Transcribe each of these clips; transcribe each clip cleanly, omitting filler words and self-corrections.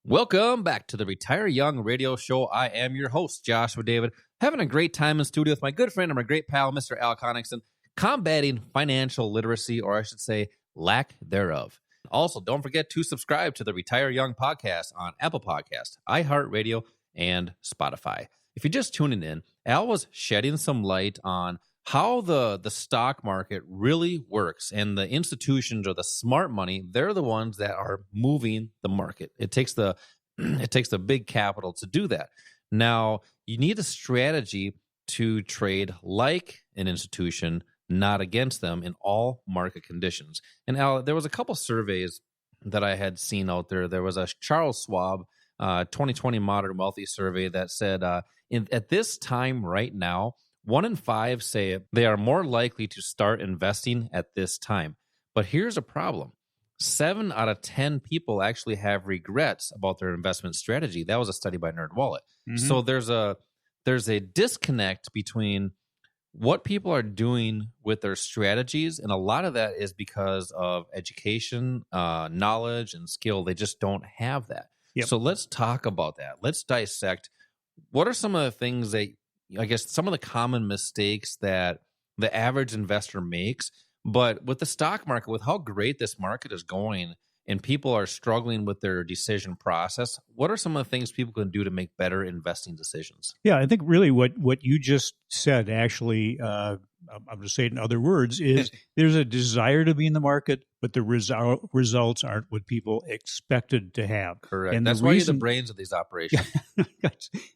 Welcome back to the Retire Young radio show. I am your host, Joshua David, having a great time in studio with my good friend and my great pal, Mr. Al Connickson, combating financial literacy, or I should say, lack thereof. Also, don't forget to subscribe to the Retire Young podcast on Apple Podcasts, iHeartRadio, and Spotify. If you're just tuning in, Al was shedding some light on how the stock market really works, and the institutions or the smart money, they're the ones that are moving the market. It takes the big capital to do that. Now, you need a strategy to trade like an institution, not against them in all market conditions. And Al, there was a couple surveys that I had seen out there. There was a Charles Schwab 2020 Modern Wealthy survey that said at this time right now, 1 in 5 say they are more likely to start investing at this time. But here's a problem. 7 out of 10 people actually have regrets about their investment strategy. That was a study by NerdWallet. Mm-hmm. So there's a disconnect between what people are doing with their strategies, and a lot of that is because of education, knowledge, and skill. They just don't have that. Yep. So let's talk about that. Let's dissect what are some of the things that, I guess, some of the common mistakes that the average investor makes. But with the stock market, with how great this market is going and people are struggling with their decision process, what are some of the things people can do to make better investing decisions? Yeah, I think really what you just said, actually, I'm going to say it in other words, is there's a desire to be in the market, but the results aren't what people expected to have. Correct. And that's why you're the brains of these operations.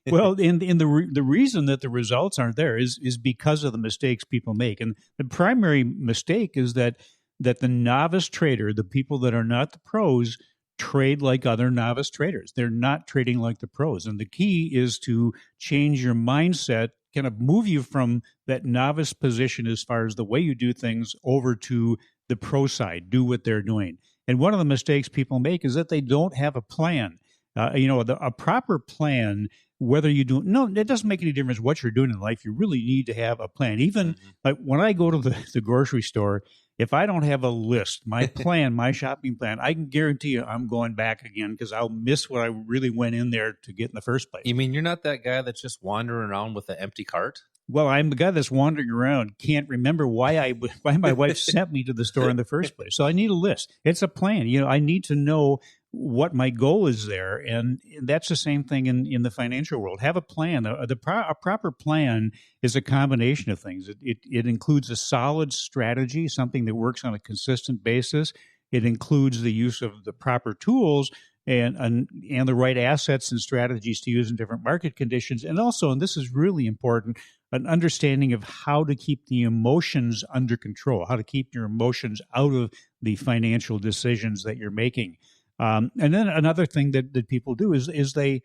Well, the reason that the results aren't there is because of the mistakes people make. And the primary mistake is that the novice trader, the people that are not the pros, trade like other novice traders. They're not trading like the pros. And the key is to change your mindset, kind of move you from that novice position as far as the way you do things over to the pro side, do what they're doing. And one of the mistakes people make is that they don't have a plan. A proper plan, whether you do, no, it doesn't make any difference what you're doing in life. You really need to have a plan. Even like when I go to the grocery store, if I don't have a list, my plan, my shopping plan, I can guarantee you I'm going back again because I'll miss what I really went in there to get in the first place. You mean you're not that guy that's just wandering around with an empty cart? Well, I'm the guy that's wandering around, can't remember why my wife sent me to the store in the first place. So I need a list. It's a plan. I need to know what my goal is there. And that's the same thing in the financial world. Have a plan. A proper plan is a combination of things. It includes a solid strategy, something that works on a consistent basis. It includes the use of the proper tools and the right assets and strategies to use in different market conditions. And also, and this is really important, an understanding of how to keep the emotions under control, how to keep your emotions out of the financial decisions that you're making. And then another thing that people do is they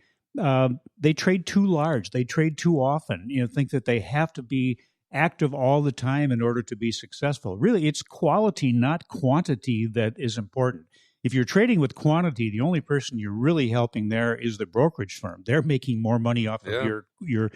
trade too large. They trade too often. Think that they have to be active all the time in order to be successful. Really, it's quality, not quantity, that is important. If you're trading with quantity, the only person you're really helping there is the brokerage firm. They're making more money off of your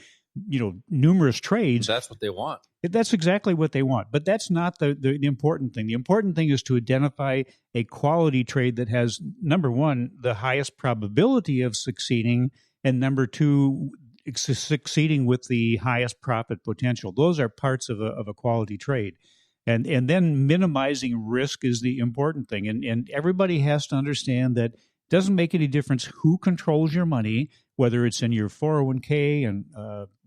numerous trades. That's what they want. That's exactly what they want. But that's not the important thing. The important thing is to identify a quality trade that has, number one, the highest probability of succeeding, and number two, succeeding with the highest profit potential. Those are parts of a quality trade. And then minimizing risk is the important thing. And everybody has to understand that it doesn't make any difference who controls your money, whether it's in your 401k and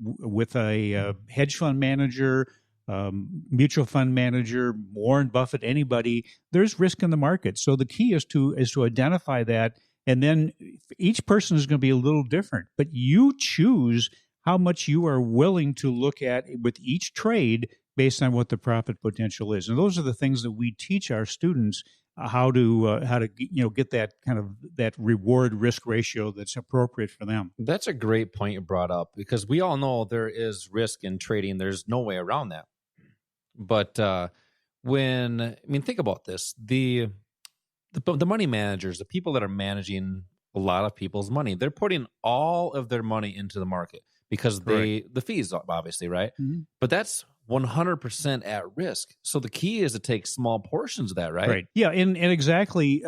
with a hedge fund manager, mutual fund manager, Warren Buffett, anybody. There's risk in the market. So the key is to identify that. And then each person is going to be a little different. But you choose how much you are willing to look at with each trade based on what the profit potential is. And those are the things that we teach our students how to get that kind of that reward risk ratio that's appropriate for them. That's a great point you brought up, because we all know there is risk in trading. There's no way around that. But think about this: the money managers, the people that are managing a lot of people's money, they're putting all of their money into the market because the fees, obviously, right? Mm-hmm. But that's 100% at risk. So the key is to take small portions of that, right? Right. Yeah, and exactly.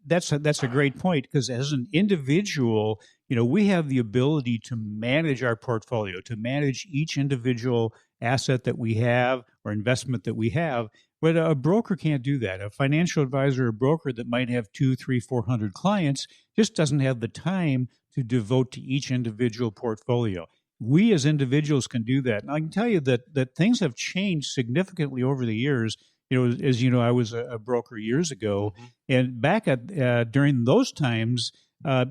that's a great point, because as an individual, we have the ability to manage our portfolio, to manage each individual asset that we have or investment that we have. But a broker can't do that. A financial advisor, a broker that might have 200, 300, 400 clients just doesn't have the time to devote to each individual portfolio. We as individuals can do that. And I can tell you that things have changed significantly over the years. As you know, I was a broker years ago, and back at during those times,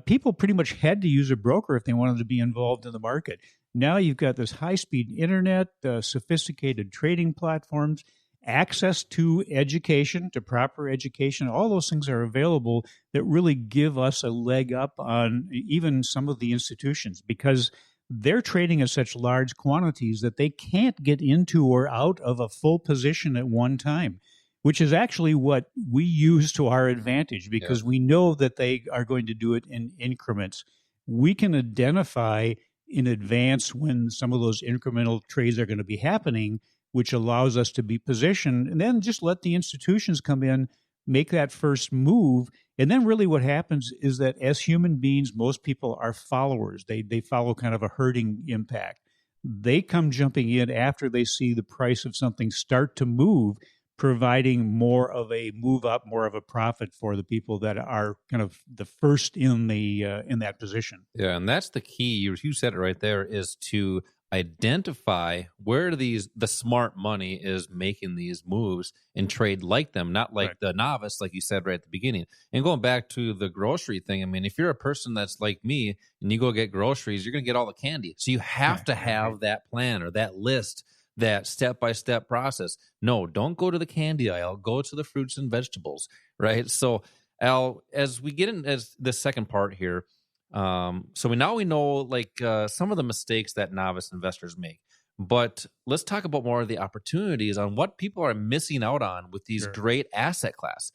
people pretty much had to use a broker if they wanted to be involved in the market. Now you've got this high-speed internet, sophisticated trading platforms, access to education, to proper education. All those things are available that really give us a leg up on even some of the institutions, because they're trading at such large quantities that they can't get into or out of a full position at one time, which is actually what we use to our advantage, because we know that they are going to do it in increments. We can identify in advance when some of those incremental trades are going to be happening, which allows us to be positioned, and then just let the institutions come in, make that first move. And then really what happens is that as human beings, most people are followers. They follow kind of a herding impact. They come jumping in after they see the price of something start to move, providing more of a move up, more of a profit for the people that are kind of the first in that position. Yeah, and that's the key. You said it right there, is to identify where the smart money is making these moves and trade like them, not like the novice, like you said right at the beginning. And going back to the grocery thing, I mean, if you're a person that's like me and you go get groceries, you're going to get all the candy. So you have to have that plan or that list, that step-by-step process. No, don't go to the candy aisle. Go to the fruits and vegetables, right? So, Al, as we get in as the second part here, so we know like some of the mistakes that novice investors make, but let's talk about more of the opportunities on what people are missing out on with these great asset class.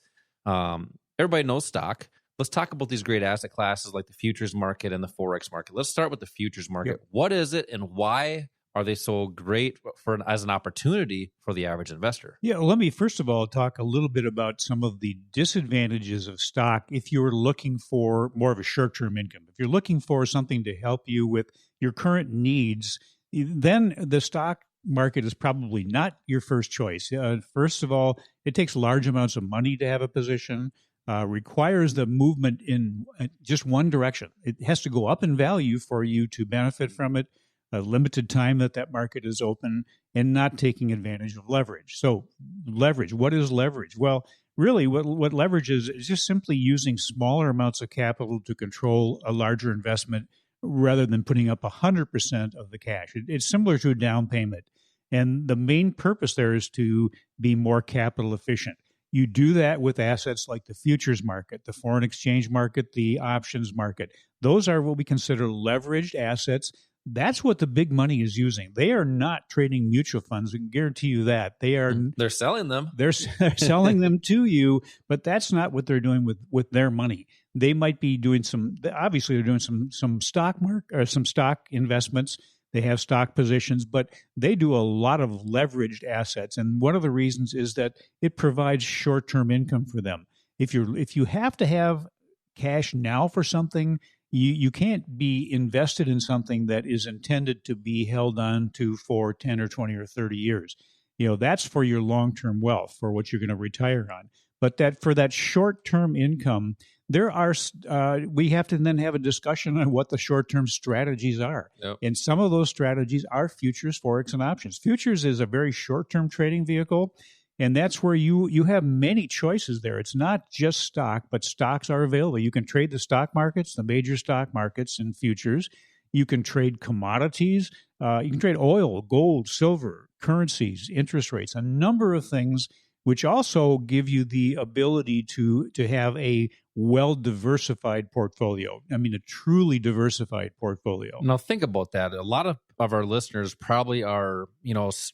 Everybody knows stock. Let's talk about these great asset classes like the futures market and the Forex market. Let's start with the futures market. What is it and why are they so great as an opportunity for the average investor? Yeah, well, let me first of all talk a little bit about some of the disadvantages of stock if you're looking for more of a short-term income. If you're looking for something to help you with your current needs, then the stock market is probably not your first choice. First of all, it takes large amounts of money to have a position, requires the movement in just one direction. It has to go up in value for you to benefit from it. A limited time that market is open, and not taking advantage of leverage. So leverage, what is leverage? Well, really what leverage is just simply using smaller amounts of capital to control a larger investment rather than putting up 100% of the cash. It's similar to a down payment. And the main purpose there is to be more capital efficient. You do that with assets like the futures market, the foreign exchange market, the options market. Those are what we consider leveraged assets. That's what the big money is using. They are not trading mutual funds. I can guarantee you that. They're selling them. They're selling them to you, but that's not what they're doing with their money. They might be doing obviously they're doing some stock investments. They have stock positions, but they do a lot of leveraged assets. And one of the reasons is that it provides short-term income for them. If you have to have cash now for something, you can't be invested in something that is intended to be held on to for 10 or 20 or 30 years. That's for your long-term wealth, for what you're going to retire on. But that for that short-term income, we have to then have a discussion on what the short-term strategies are. Yep. And some of those strategies are futures, Forex, and options. Futures is a very short-term trading vehicle. And that's where you have many choices there. It's not just stock, but stocks are available. You can trade the stock markets, the major stock markets and futures. You can trade commodities. You can trade oil, gold, silver, currencies, interest rates, a number of things, which also give you the ability to have a well-diversified portfolio. I mean, a truly diversified portfolio. Now, think about that. A lot of our listeners probably are,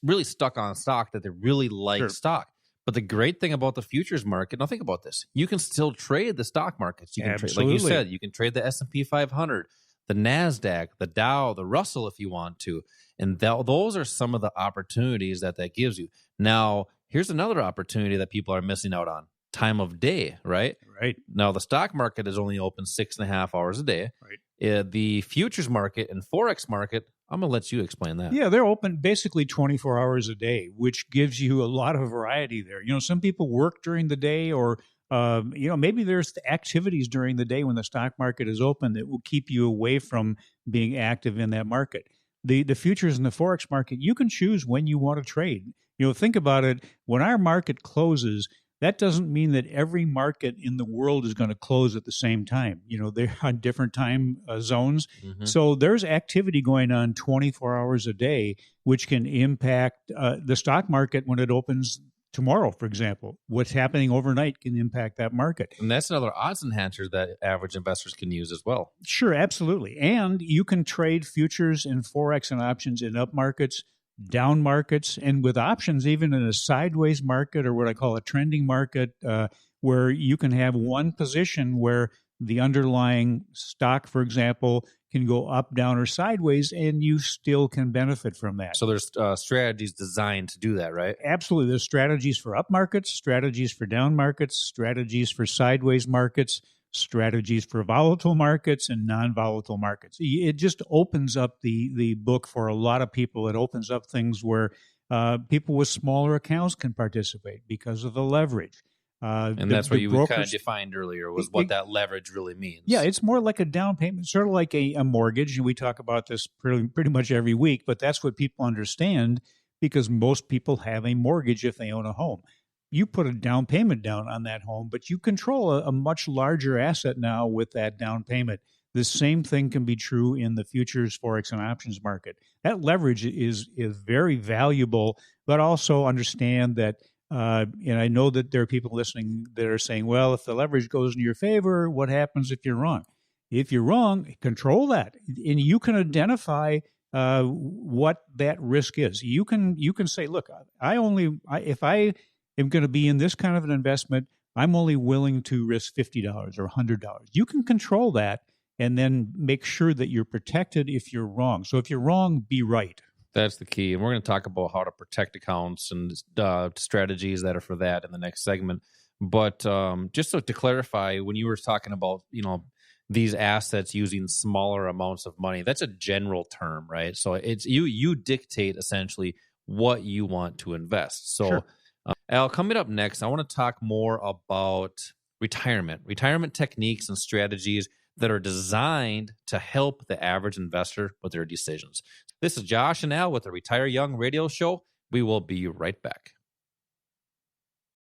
really stuck on stock, that they really like stock. But the great thing about the futures market, now think about this. You can still trade the stock markets. You can trade, like you said, you can trade the S&P 500, the NASDAQ, the Dow, the Russell if you want to. And those are some of the opportunities that gives you. Now, here's another opportunity that people are missing out on. time of day, right? Right. Now, the stock market is only open 6.5 hours a day. Right. The futures market and Forex market, I'm going to let you explain that. Yeah, they're open basically 24 hours a day, which gives you a lot of variety there. Some people work during the day, or maybe there's activities during the day when the stock market is open that will keep you away from being active in that market. The futures and the Forex market, you can choose when you want to trade. Think about it. When our market closes, that doesn't mean that every market in the world is going to close at the same time. They're on different time zones. Mm-hmm. So there's activity going on 24 hours a day, which can impact the stock market when it opens tomorrow, for example. What's happening overnight can impact that market. And that's another odds enhancer that average investors can use as well. Sure, absolutely. And you can trade futures and Forex and options in up markets, down markets, and with options even in a sideways market, or what I call a trending market, where you can have one position where the underlying stock, for example, can go up, down, or sideways, and you still can benefit from that. So there's strategies designed to do that, right? Absolutely. There's strategies for up markets, strategies for down markets, strategies for sideways markets, strategies for volatile markets and non-volatile markets. It just opens up the book for a lot of people. It opens up things where people with smaller accounts can participate because of the leverage. And that's what you kind of defined earlier, was what that leverage really means. Yeah, it's more like a down payment, sort of like a mortgage. And we talk about this pretty much every week, but that's what people understand, because most people have a mortgage if they own a home. You put a down payment down on that home, but you control a much larger asset now with that down payment. The same thing can be true in the futures, Forex, and options market. That leverage is very valuable, but also understand that, and I know that there are people listening that are saying, well, if the leverage goes in your favor, what happens if you're wrong? If you're wrong, control that. And you can identify what that risk is. You can say, look, if I am going to be in this kind of an investment, I'm only willing to risk $50 or $100. You can control that and then make sure that you're protected if you're wrong. So if you're wrong, be right. That's the key. And we're going to talk about how to protect accounts and strategies that are for that in the next segment. But just to clarify, when you were talking about, these assets using smaller amounts of money, that's a general term, right? So it's you dictate essentially what you want to invest. So sure. Al, coming up next, I want to talk more about retirement techniques and strategies that are designed to help the average investor with their decisions. This is Josh and Al with the Retire Young radio show. We will be right back.